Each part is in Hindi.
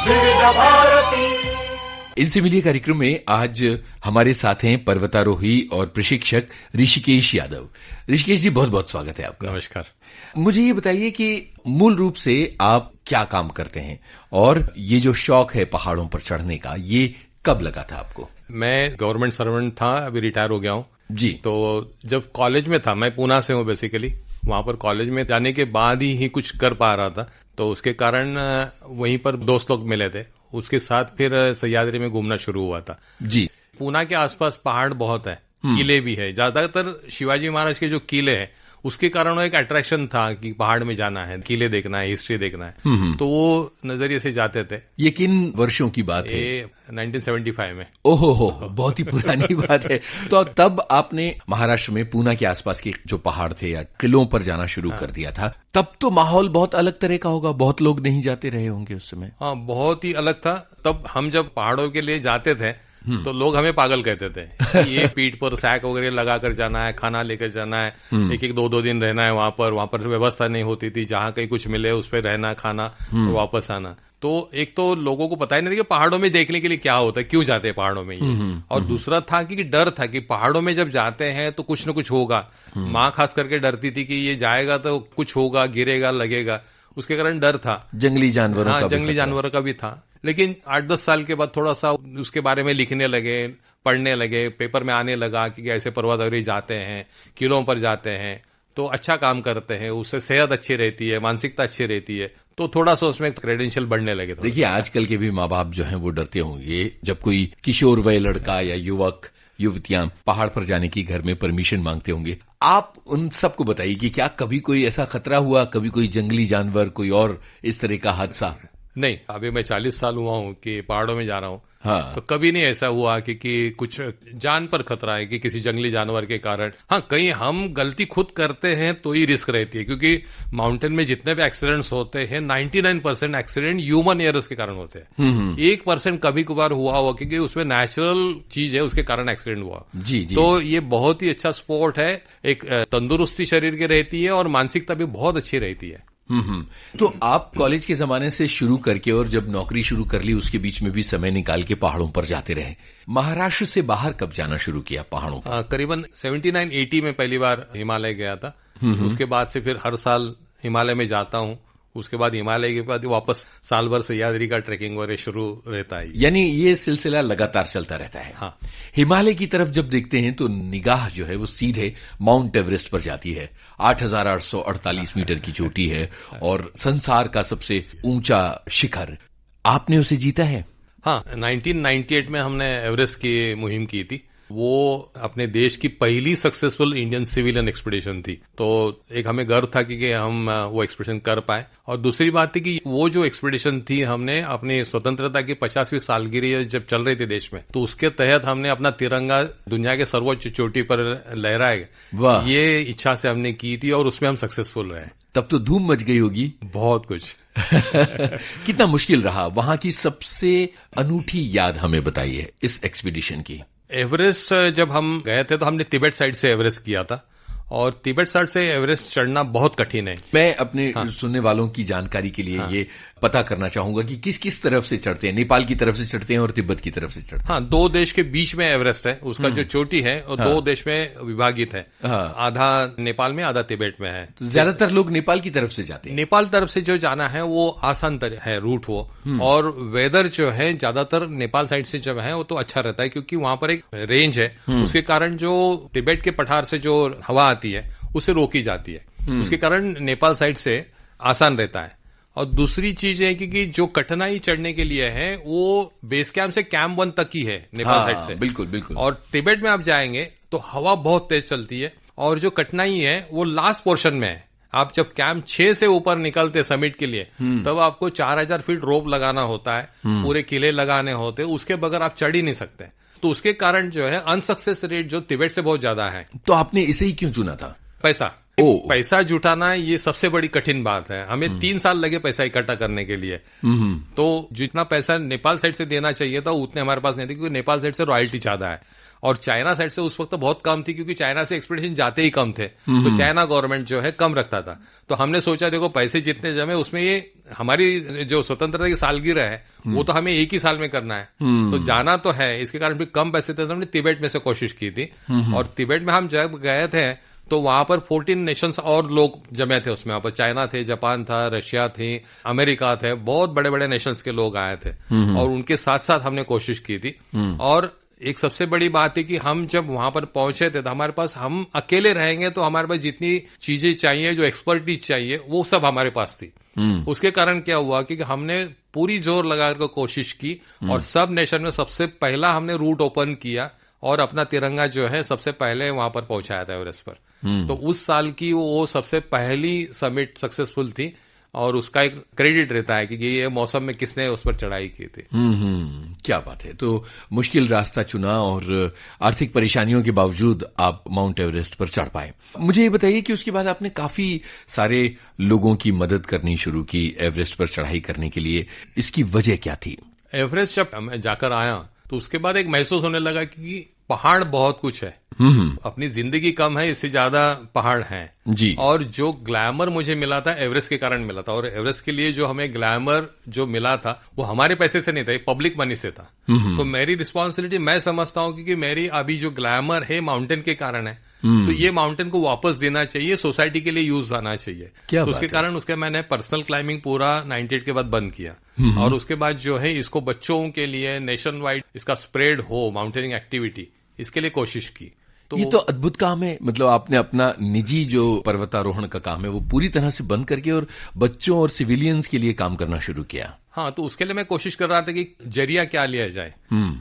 विविध भारती। इनसे मिलिए कार्यक्रम में आज हमारे साथ हैं पर्वतारोही और प्रशिक्षक ऋषिकेश यादव। ऋषिकेश जी, बहुत बहुत स्वागत है आपका। नमस्कार। मुझे ये बताइए कि मूल रूप से आप क्या काम करते हैं और ये जो शौक है पहाड़ों पर चढ़ने का, ये कब लगा था आपको? मैं गवर्नमेंट सर्वेंट था, अभी रिटायर हो गया हूँ जी। तो जब कॉलेज में था, मैं पूना से हूँ बेसिकली, वहां पर कॉलेज में जाने के बाद ही कुछ कर पा रहा था, तो उसके कारण वहीं पर दोस्त लोग मिले थे, उसके साथ फिर सह्याद्री में घूमना शुरू हुआ था जी। पूना के आसपास पहाड़ बहुत है, किले भी है, ज्यादातर शिवाजी महाराज के जो किले हैं उसके कारण वो एक अट्रैक्शन था कि पहाड़ में जाना है, किले देखना है, हिस्ट्री देखना है, तो वो नजरिए से जाते थे। ये किन वर्षों की बात है? ये 1975 में। ओहो हो, बहुत ही पुरानी बात है। तो तब आपने महाराष्ट्र में पूना के आसपास के जो पहाड़ थे या किलों पर जाना शुरू कर दिया था। तब तो माहौल बहुत अलग तरह का होगा, बहुत लोग नहीं जाते रहे होंगे उस समय। हाँ, बहुत ही अलग था। तब हम जब पहाड़ों के लिए जाते थे तो लोग हमें पागल कहते थे। ये पीठ पर सैक वगैरह लगाकर जाना है, खाना लेकर जाना है, एक एक दो दिन रहना है वहां पर व्यवस्था नहीं होती थी, जहां कहीं कुछ मिले उस पर रहना, खाना और वापस आना। तो एक तो लोगों को पता ही नहीं था कि पहाड़ों में देखने के लिए क्या होता है, क्यों जाते हैं पहाड़ों में ये। और दूसरा था कि डर था कि पहाड़ों में जब जाते हैं तो कुछ न कुछ होगा। माँ खास करके डरती थी कि ये जाएगा तो कुछ होगा, गिरेगा, लगेगा, उसके कारण डर था। जंगली जानवरों का जंगली जानवरों का भी था। लेकिन 8-10 साल के बाद थोड़ा सा उसके बारे में लिखने लगे, पढ़ने लगे, पेपर में आने लगा कि ऐसे पर्वतारोही जाते हैं, किलों पर जाते हैं तो अच्छा काम करते हैं, उससे सेहत अच्छी रहती है, मानसिकता अच्छी रहती है, तो थोड़ा सा उसमें क्रेडेंशियल बढ़ने लगे। देखिए, आजकल के भी माँ बाप जो हैं वो डरते होंगे जब कोई किशोर वय लड़का या युवक युवतियां पहाड़ पर जाने की घर में परमिशन मांगते होंगे। आप उन सबको बताइए कि क्या कभी कोई ऐसा खतरा हुआ, कभी कोई जंगली जानवर, कोई और इस तरह का हादसा? नहीं, अभी मैं 40 साल हुआ हूँ कि पहाड़ों में जा रहा हूँ। हाँ। तो कभी नहीं ऐसा हुआ कि कुछ जान पर खतरा है कि किसी जंगली जानवर के कारण। हाँ, कहीं हम गलती खुद करते हैं तो ही रिस्क रहती है, क्योंकि माउंटेन में जितने भी एक्सीडेंट्स होते हैं 99% एक्सीडेंट ह्यूमन एरर्स के कारण होते हैं। 1% कभी कभार हुआ क्योंकि उसमें नेचुरल चीज है, उसके कारण एक्सीडेंट हुआ। जी। तो ये बहुत ही अच्छा स्पोर्ट है, एक तंदुरुस्ती शरीर की रहती है और मानसिकता भी बहुत अच्छी रहती है। तो आप कॉलेज के जमाने से शुरू करके और जब नौकरी शुरू कर ली उसके बीच में भी समय निकाल के पहाड़ों पर जाते रहे। महाराष्ट्र से बाहर कब जाना शुरू किया पहाड़ों पर? करीबन 79-80 में पहली बार हिमालय गया था। उसके बाद से फिर हर साल हिमालय में जाता हूँ। उसके बाद हिमालय के बाद वापस साल भर सह्याद्री का ट्रैकिंग वगैरह शुरू रहता है, यानी ये सिलसिला लगातार चलता रहता है। हाँ। हिमालय की तरफ जब देखते हैं तो निगाह जो है वो सीधे माउंट एवरेस्ट पर जाती है। 8,848 मीटर की चोटी है और संसार का सबसे ऊंचा शिखर। आपने उसे जीता है? हाँ, 1998 में हमने एवरेस्ट की मुहिम की थी। वो अपने देश की पहली सक्सेसफुल इंडियन सिविलियन एक्सपीडिशन थी, तो एक हमें गर्व था कि हम वो एक्सपीडिशन कर पाए। और दूसरी बात थी कि वो जो एक्सपीडिशन थी, हमने अपनी स्वतंत्रता की 50वीं सालगिरह जब चल रही थी देश में, तो उसके तहत हमने अपना तिरंगा दुनिया के सर्वोच्च चोटी पर लहराएगा, ये इच्छा से हमने की थी और उसमें हम सक्सेसफुल रहे। तब तो धूम मच गई होगी। बहुत कुछ। कितना मुश्किल रहा? वहां की सबसे अनूठी याद हमें बताइए इस एक्सपीडिशन की। एवरेस्ट जब हम गए थे तो हमने तिब्बत साइड से एवरेस्ट किया था, और तिब्बत साइड से एवरेस्ट चढ़ना बहुत कठिन है। मैं अपने सुनने वालों की जानकारी के लिए ये पता करना चाहूंगा कि किस किस तरफ से चढ़ते हैं। नेपाल की तरफ से चढ़ते हैं और तिब्बत की तरफ से चढ़ते हैं। हाँ, दो देश के बीच में एवरेस्ट है, उसका जो चोटी है और दो देश में विभाजित है। आधा नेपाल में, आधा तिब्बत में है। तो ज्यादातर लोग नेपाल की तरफ से जाते हैं। नेपाल तरफ से जो जाना है वो आसान है रूट वो, और वेदर जो है ज्यादातर नेपाल साइड से जब है वो तो अच्छा रहता है, क्योंकि वहां पर एक रेंज है, उसके कारण जो तिब्बत के पठार से जो हवा आती है उसे रोकी जाती है, उसके कारण नेपाल साइड से आसान रहता है। और दूसरी चीज है कि जो कठिनाई चढ़ने के लिए है वो बेस कैंप से कैंप 1 तक ही है नेपाल साइड से। बिल्कुल बिल्कुल। और तिब्बत में आप जाएंगे तो हवा बहुत तेज चलती है, और जो कठिनाई है वो लास्ट पोर्शन में है। आप जब कैंप 6 से ऊपर निकलते समिट के लिए, तब आपको 4000 फीट रोप लगाना होता है, पूरे किले लगाने होते हैं, उसके बगैर आप चढ़ ही नहीं सकते। तो उसके कारण जो है अनसक्सेस रेट जो तिब्बत से बहुत ज्यादा है। तो आपने इसे ही क्यों चुना था? पैसा। पैसा जुटाना ये सबसे बड़ी कठिन बात है। हमें 3 साल लगे पैसा इकट्ठा करने के लिए। तो जितना पैसा नेपाल साइड से देना चाहिए था उतने हमारे पास नहीं थे, क्योंकि नेपाल साइड से रॉयल्टी ज्यादा है और चाइना साइड से उस वक्त बहुत कम थी, क्योंकि चाइना से एक्सपेडिशन जाते ही कम थे। तो चाइना गवर्नमेंट जो है कम रखता था। तो हमने सोचा देखो पैसे जितने जमे उसमें ये हमारी जो स्वतंत्रता की सालगिरह है वो तो हमें एक ही साल में करना है, तो जाना तो है। इसके कारण भी कम पैसे थे तो हमने तिब्बत में से कोशिश की थी। और तिब्बत में हम जब गए थे तो वहां पर 14 नेशंस और लोग जमे थे उसमें। वहां पर चाइना थे, जापान था, रशिया थी, अमेरिका थे, बहुत बड़े बड़े नेशंस के लोग आए थे और उनके साथ साथ हमने कोशिश की थी। और एक सबसे बड़ी बात है कि हम जब वहां पर पहुंचे थे तो हमारे पास, हम अकेले रहेंगे तो हमारे पास जितनी चीजें चाहिए, जो एक्सपर्टीज चाहिए, वो सब हमारे पास थी। उसके कारण क्या हुआ कि हमने पूरी जोर लगाकर कोशिश की और सब नेशन में सबसे पहला हमने रूट ओपन किया और अपना तिरंगा जो है सबसे पहले वहां पर पहुंचाया था एवरेस्ट पर। तो उस साल की वो सबसे पहली समिट सक्सेसफुल थी और उसका एक क्रेडिट रहता है कि ये मौसम में किसने उस पर चढ़ाई की थी। क्या बात है। तो मुश्किल रास्ता चुना और आर्थिक परेशानियों के बावजूद आप माउंट एवरेस्ट पर चढ़ पाए। मुझे ये बताइए कि उसके बाद आपने काफी सारे लोगों की मदद करनी शुरू की एवरेस्ट पर चढ़ाई करने के लिए। इसकी वजह क्या थी? एवरेस्ट जब मैं जाकर आया तो उसके बाद एक महसूस होने लगा कि पहाड़ बहुत कुछ है, अपनी जिंदगी कम है, इससे ज्यादा पहाड़ हैं जी। और जो ग्लैमर मुझे मिला था एवरेस्ट के कारण मिला था, और एवरेस्ट के लिए जो हमें ग्लैमर जो मिला था वो हमारे पैसे से नहीं था, ये पब्लिक मनी से था। तो मेरी रिस्पॉन्सिबिलिटी मैं समझता हूँ कि मेरी अभी जो ग्लैमर है माउंटेन के कारण है, तो ये माउंटेन को वापस देना चाहिए, सोसाइटी के लिए यूज आना चाहिए। तो उसके कारण उसके मैंने पर्सनल क्लाइंबिंग पूरा 98 के बाद बंद किया और उसके बाद जो है इसको बच्चों के लिए नेशन वाइड इसका स्प्रेड हो, माउंटेनिंग एक्टिविटी, इसके लिए कोशिश की। तो ये तो अद्भुत काम है। मतलब आपने अपना निजी जो पर्वतारोहण का काम है वो पूरी तरह से बंद करके और बच्चों और सिविलियंस के लिए काम करना शुरू किया। हाँ, तो उसके लिए मैं कोशिश कर रहा था कि जरिया क्या लिया जाए।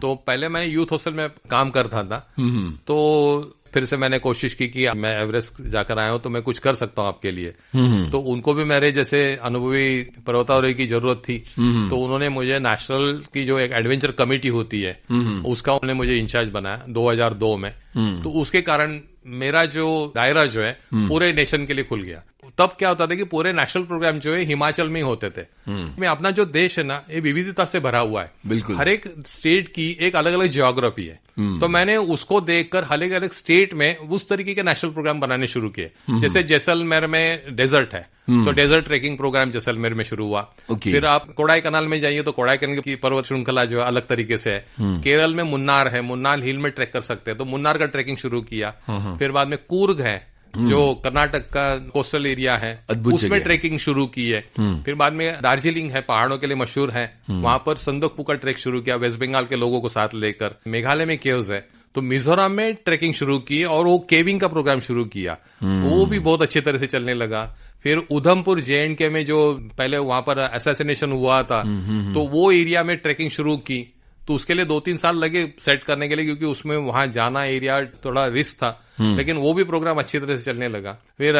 तो पहले मैं यूथ हॉस्टल में काम करता था, तो फिर से मैंने कोशिश की कि मैं एवरेस्ट जाकर आया हूं तो मैं कुछ कर सकता हूं आपके लिए। तो उनको भी मेरे जैसे अनुभवी पर्वतारोही की जरूरत थी, तो उन्होंने मुझे नेशनल की जो एक एडवेंचर कमेटी होती है उसका उन्होंने मुझे इंचार्ज बनाया 2002 में। तो उसके कारण मेरा जो दायरा जो है पूरे नेशन के लिए खुल गया। तब क्या होता था कि पूरे नेशनल प्रोग्राम जो है हिमाचल में ही होते थे। में अपना जो देश है ना, ये विविधता से भरा हुआ है। बिल्कुल, हर एक स्टेट की एक अलग अलग जियोग्राफी है। तो मैंने उसको देखकर हर एक अलग स्टेट में उस तरीके के नेशनल प्रोग्राम बनाने शुरू किए। जैसे जैसलमेर में डेजर्ट है तो डेजर्ट ट्रेकिंग प्रोग्राम जैसलमेर में शुरू हुआ। फिर आप कोडाई कनाल में जाइए तो कोडाई कनाल की पर्वत श्रृंखला जो है अलग तरीके से है। केरल में मुन्नार है, मुन्नार हिल में ट्रैक कर सकते हैं, तो मुन्नार का ट्रैकिंग शुरू किया। फिर बाद में कूर्ग है जो कर्नाटक का कोस्टल एरिया है, उसमें ट्रेकिंग शुरू की है। फिर बाद में दार्जिलिंग है, पहाड़ों के लिए मशहूर है, वहां पर संदकपू का ट्रैक शुरू किया वेस्ट बंगाल के लोगों को साथ लेकर। मेघालय में केव्स है, तो मिजोरम में ट्रेकिंग शुरू की और वो केविंग का प्रोग्राम शुरू किया, वो भी बहुत अच्छी तरह से चलने लगा। फिर उधमपुर JNK में जो पहले वहां पर असैसिनेशन हुआ था, तो वो एरिया में ट्रेकिंग शुरू की। तो उसके लिए 2-3 साल लगे सेट करने के लिए, क्योंकि उसमें वहां जाना एरिया थोड़ा रिस्क था, लेकिन वो भी प्रोग्राम अच्छी तरह से चलने लगा। फिर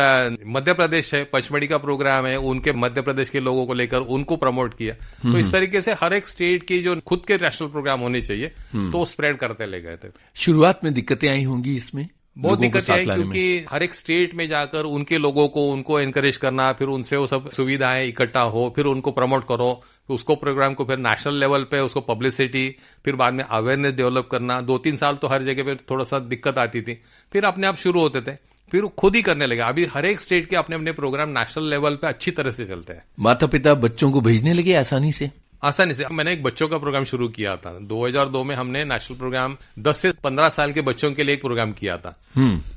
मध्य प्रदेश है, पचमढ़ी का प्रोग्राम है, उनके मध्य प्रदेश के लोगों को लेकर उनको प्रमोट किया। तो इस तरीके से हर एक स्टेट की जो खुद के नेशनल प्रोग्राम होने चाहिए तो स्प्रेड करते ले गए थे। शुरुआत में दिक्कतें आई होंगी इसमें? बहुत दिक्कत है, क्योंकि हर एक स्टेट में जाकर उनके लोगों को उनको एनकरेज करना, फिर उनसे वो सब सुविधाएं इकट्ठा हो, फिर उनको प्रमोट करो, उसको प्रोग्राम को फिर नेशनल लेवल पे उसको पब्लिसिटी, फिर बाद में अवेयरनेस डेवलप करना। 2-3 साल तो हर जगह पे थोड़ा सा दिक्कत आती थी, फिर अपने आप शुरू होते थे, फिर खुद ही करने लगे। अभी हर एक स्टेट के अपने अपने प्रोग्राम नेशनल लेवल पे अच्छी तरह से चलते हैं। माता पिता बच्चों को भेजने लगे आसानी से? मैंने एक बच्चों का प्रोग्राम शुरू किया था 2002 में। हमने नेशनल प्रोग्राम 10 से 15 साल के बच्चों के लिए एक प्रोग्राम किया था।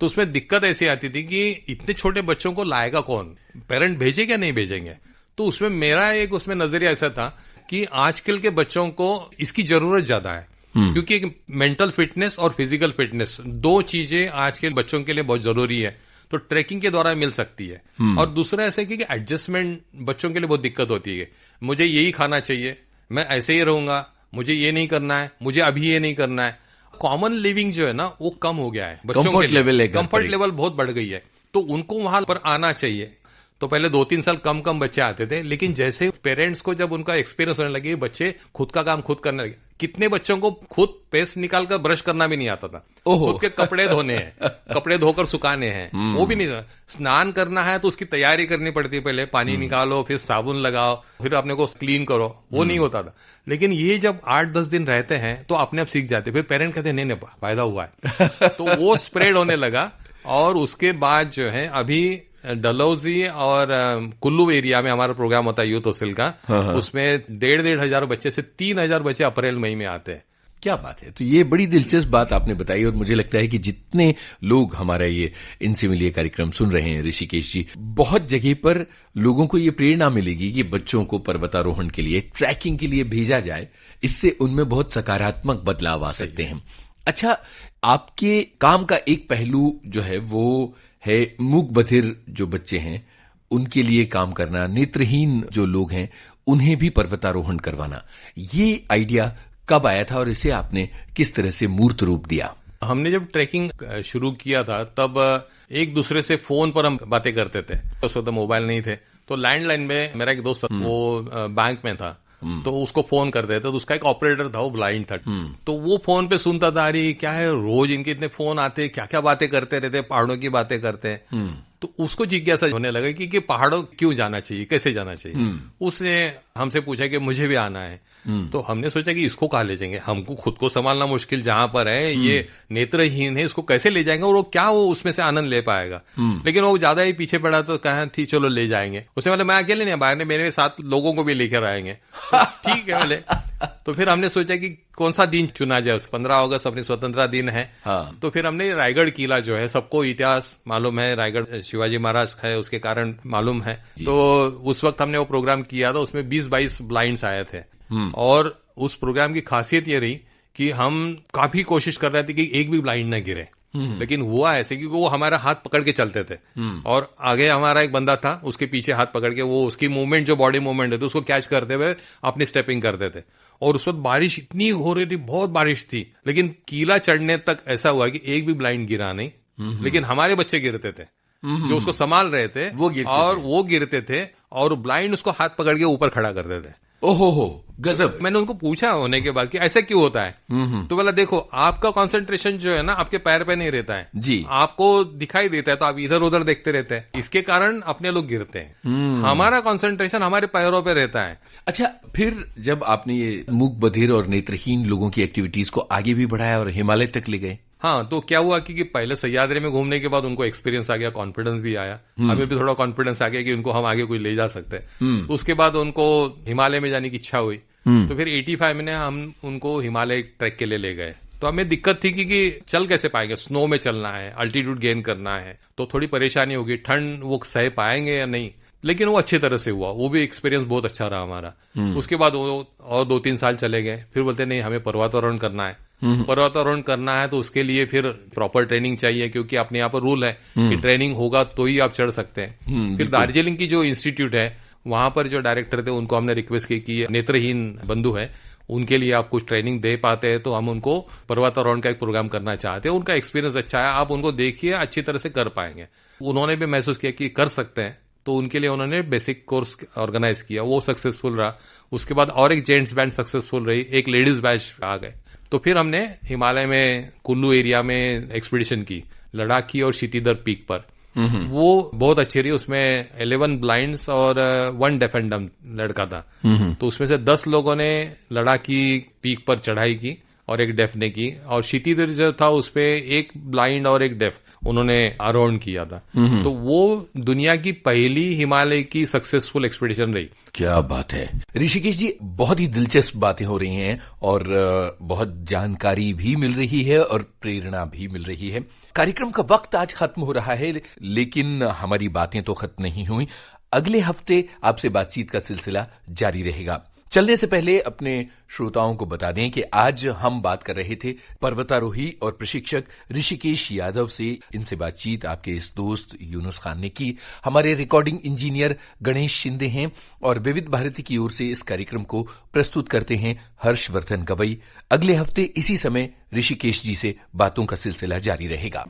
तो उसमें दिक्कत ऐसी आती थी कि इतने छोटे बच्चों को लाएगा कौन, पेरेंट भेजेंगे या नहीं भेजेंगे। तो उसमें मेरा एक उसमें नजरिया ऐसा था कि आजकल के बच्चों को इसकी जरूरत ज्यादा है, क्योंकि एक मेंटल फिटनेस और फिजिकल फिटनेस 2 चीजें आज के बच्चों के लिए बहुत जरूरी है। तो ट्रैकिंग के द्वारा मिल सकती है। और दूसरा ऐसा कि एडजस्टमेंट बच्चों के लिए बहुत दिक्कत होती है। मुझे यही खाना चाहिए, मैं ऐसे ही रहूंगा, मुझे ये नहीं करना है, मुझे अभी ये नहीं करना है। कॉमन लिविंग जो है ना वो कम हो गया है बच्चों के लिए, कंफर्ट लेवल बहुत बढ़ गई है, तो उनको वहां पर आना चाहिए। तो पहले 2-3 साल कम बच्चे आते थे, लेकिन जैसे पेरेंट्स को जब उनका एक्सपीरियंस होने लगे, बच्चे खुद का काम खुद करने लगे। कितने बच्चों को खुद पेस्ट निकालकर ब्रश करना भी नहीं आता था। खुद के कपड़े धोने हैं, कपड़े धोकर सुखाने हैं, वो भी नहीं। स्नान करना है तो उसकी तैयारी करनी पड़ती है, पहले पानी निकालो, फिर साबुन लगाओ, फिर अपने को क्लीन करो, वो नहीं होता था। लेकिन ये जब 8-10 दिन रहते हैं तो अपने आप सीख जाते। फिर पेरेंट कहते नहीं फायदा हुआ है तो वो स्प्रेड होने लगा। और उसके बाद जो है अभी डलहौजी और कुल्लू एरिया में हमारा प्रोग्राम होता है यूथ हॉस्टल का, उसमें 1,500 बच्चे से 3,000 बच्चे अप्रैल मई में आते हैं। क्या बात है। तो ये बड़ी दिलचस्प बात आपने बताई और मुझे लगता है कि जितने लोग हमारा ये इनसे मिलिए कार्यक्रम सुन रहे हैं ऋषिकेश जी, बहुत जगह पर लोगों को ये प्रेरणा मिलेगी कि बच्चों को पर्वतारोहण के लिए, ट्रैकिंग के लिए भेजा जाए। इससे उनमें बहुत सकारात्मक बदलाव आ सकते हैं। अच्छा, आपके काम का एक पहलू जो है वो है मूक बधिर जो बच्चे हैं उनके लिए काम करना, नेत्रहीन जो लोग हैं उन्हें भी पर्वतारोहण करवाना। ये आइडिया कब आया था और इसे आपने किस तरह से मूर्त रूप दिया? हमने जब ट्रैकिंग शुरू किया था तब एक दूसरे से फोन पर हम बातें करते थे। उस वक्त मोबाइल नहीं थे, तो लैंडलाइन में मेरा एक दोस्त वो बैंक में था, तो उसको फोन करते थे। तो उसका एक ऑपरेटर था, वो ब्लाइंड था, तो वो फोन पे सुनता था, अरे क्या है रोज इनके इतने फोन आते, क्या क्या बातें करते रहते, पहाड़ों की बातें करते हैं। तो उसको जिज्ञासा होने लगा कि पहाड़ों क्यों जाना चाहिए, कैसे जाना चाहिए। उसने हमसे पूछा कि मुझे भी आना है। तो हमने सोचा कि इसको कहाँ ले जाएंगे, हमको खुद को संभालना मुश्किल जहां पर है, ये नेत्रहीन है, इसको कैसे ले जाएंगे और वो क्या वो उसमें से आनंद ले पाएगा। लेकिन वो ज्यादा ही पीछे पड़ा तो कहा ठीक चलो ले जाएंगे। उसने बोले मैं अकेले नहीं, बाहर ने मेरे साथ लोगों को भी लेकर आएंगे। ठीक है बोले। तो फिर हमने सोचा कि कौन सा दिन चुना जाए। 15 अगस्त अपनी स्वतंत्रता दिन है। तो फिर हमने रायगढ़ किला जो है, सबको इतिहास मालूम है, रायगढ़ शिवाजी महाराज है उसके कारण मालूम है। तो उस वक्त हमने वो प्रोग्राम किया था, उसमें 20-22 ब्लाइंड्स आए थे। और उस प्रोग्राम की खासियत ये रही कि हम काफी कोशिश कर रहे थे कि एक भी ब्लाइंड ना गिरे। लेकिन हुआ ऐसे कि वो हमारा हाथ पकड़ के चलते थे और आगे हमारा एक बंदा था, उसके पीछे हाथ पकड़ के वो उसकी मूवमेंट जो बॉडी मूवमेंट है तो उसको कैच करते हुए अपनी स्टेपिंग करते थे। और उस वक्त बारिश इतनी हो रही थी, बहुत बारिश थी, लेकिन किला चढ़ने तक ऐसा हुआ कि एक भी ब्लाइंड गिरा नहीं। लेकिन हमारे बच्चे गिरते थे जो उसको संभाल रहे थे, वो गिरते थे और ब्लाइंड उसको हाथ पकड़ के ऊपर खड़ा करते थे। ओहो गजब। मैंने उनको पूछा होने के बाद कि ऐसा क्यों होता है। तो बोला देखो आपका कंसंट्रेशन जो है ना आपके पैर पे नहीं रहता है जी, आपको दिखाई देता है तो आप इधर उधर देखते रहते हैं, इसके कारण अपने लोग गिरते हैं। हमारा कंसंट्रेशन हमारे पैरों पे रहता है। अच्छा, फिर जब आपने ये मूक बधिर और नेत्रहीन लोगों की एक्टिविटीज को आगे भी बढ़ाया और हिमालय तक ले गए, हाँ, तो क्या हुआ कि पहले सह्याद्री में घूमने के बाद उनको एक्सपीरियंस आ गया, कॉन्फिडेंस भी आया, हमें भी थोड़ा कॉन्फिडेंस आ गया कि उनको हम आगे कोई ले जा सकते हैं। उसके बाद उनको हिमालय में जाने की इच्छा हुई, तो फिर 85 में हम उनको हिमालय ट्रैक के लिए ले गए। तो हमें दिक्कत थी कि चल कैसे पाएंगे, स्नो में चलना है, अल्टीट्यूड गेन करना है, तो थोड़ी परेशानी होगी, ठंड वो सह पाएंगे या नहीं। लेकिन वो अच्छी तरह से हुआ, वो भी एक्सपीरियंस बहुत अच्छा रहा हमारा। उसके बाद वो और 2-3 साल चले गए, फिर बोलते नहीं हमें पर्वतारोहण करना है। पर्वतारोहण करना है तो उसके लिए फिर प्रॉपर ट्रेनिंग चाहिए, क्योंकि अपने यहाँ पर रूल है कि ट्रेनिंग होगा तो ही आप चढ़ सकते हैं। फिर दार्जिलिंग की जो इंस्टीट्यूट है वहां पर जो डायरेक्टर थे उनको हमने रिक्वेस्ट की कि नेत्रहीन बंधु है उनके लिए आप कुछ ट्रेनिंग दे पाते हैं तो हम उनको पर्वतारोहण का एक प्रोग्राम करना चाहते हैं। उनका एक्सपीरियंस अच्छा है, आप उनको देखिए, अच्छी तरह से कर पाएंगे। उन्होंने भी महसूस किया कि कर सकते हैं, तो उनके लिए उन्होंने बेसिक कोर्स ऑर्गेनाइज किया, वो सक्सेसफुल रहा। उसके बाद और एक जेंट्स बैंड सक्सेसफुल रही, एक लेडीज बैच आ गए। तो फिर हमने हिमालय में कुल्लू एरिया में एक्सपीडिशन की, लद्दाख की और क्षितिदर पीक पर। वो बहुत अच्छी रही। उसमें 11 ब्लाइंड्स और 1 डेफ एंड डम्ब लड़का था। तो उसमें से 10 लोगों ने लद्दाख की पीक पर चढ़ाई की और एक डेफ ने की, और क्षितिदर जो था उसपे एक ब्लाइंड और एक डेफ उन्होंने आरोहण किया था। तो वो दुनिया की पहली हिमालय की सक्सेसफुल एक्सपीडिशन रही। क्या बात है ऋषिकेश जी, बहुत ही दिलचस्प बातें हो रही हैं और बहुत जानकारी भी मिल रही है और प्रेरणा भी मिल रही है। कार्यक्रम का वक्त आज खत्म हो रहा है, लेकिन हमारी बातें तो खत्म नहीं हुई। अगले हफ्ते आपसे बातचीत का सिलसिला जारी रहेगा। चलने से पहले अपने श्रोताओं को बता दें कि आज हम बात कर रहे थे पर्वतारोही और प्रशिक्षक ऋषिकेश यादव से। इनसे बातचीत आपके इस दोस्त यूनुस खान ने की। हमारे रिकॉर्डिंग इंजीनियर गणेश शिंदे हैं और विविध भारती की ओर से इस कार्यक्रम को प्रस्तुत करते हैं हर्षवर्धन गवई। अगले हफ्ते इसी समय ऋषिकेश जी से बातों का सिलसिला जारी रहेगा।